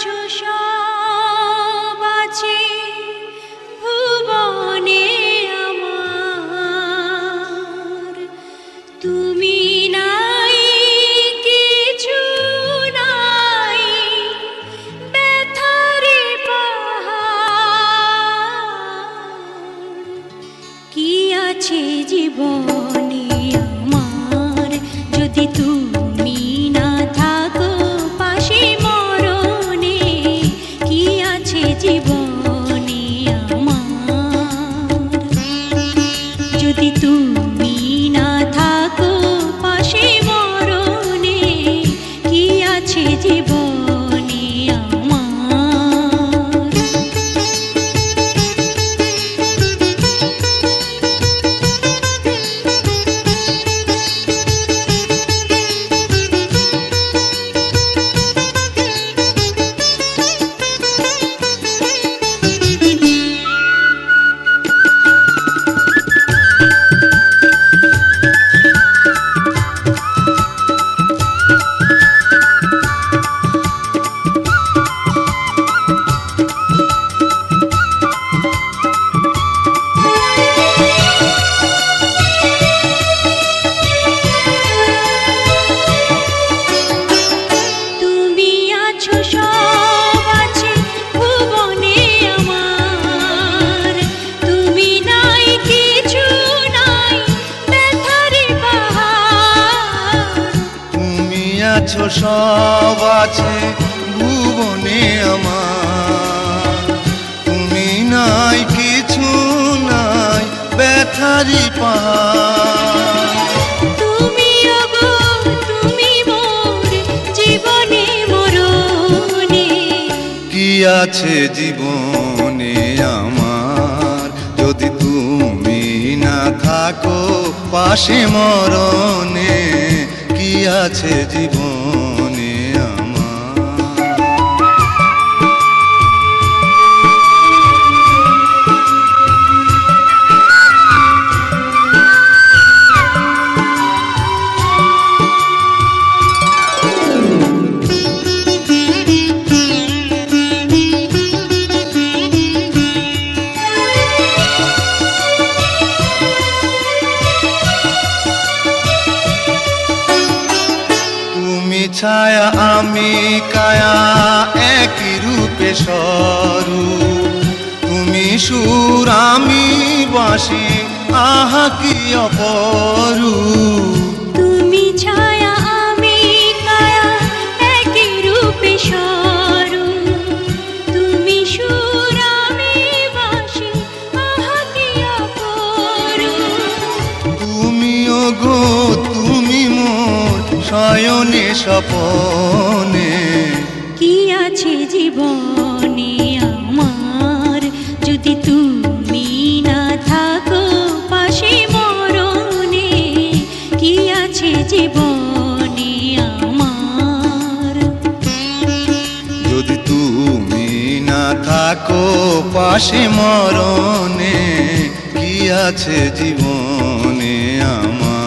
আছো সব আছে ভুবনে আমার, তুমি নাই কিছু নাই ব্যথারে পাহাড়। কি আছে জীবনে আমার যদি তুমি না থাকো পাশে মরণে? কি আছে জীবনে আমার যদি তুমি না থাকো পাশে মরণে? কি আছে জীবনে আমার? আছো সব আছে ভুবনে আমার, তুমি নাই কিছু নাই ব্যথারি পাহাড়। তুমি ওগো তুমি মোর জীবনে মরণে। কি আছে জীবনে আমার যদি তুমি না থাকো পাশে মরণে? কি আছে জীবনে আমার? ছায়া আমি কায়া একই রূপে স্বরূপ, তুমি সুর আমি বাঁশি আহা কি অপরূপ। তুমি ছায়া আমি কায়া একই রূপে স্বরূপ, তুমি সুর আমি বাঁশি আহা কি অপরূপ। তুমি ওগো তুমি মোর শয়নে স্বপনে। কি আছে জীবনে আমার যদি তুমি না থাকো পাশে মরণে? কি আছে জীবনে আমার যদি তুমি না থাকো পাশে মরণে? কি আছে জীবনে আমার?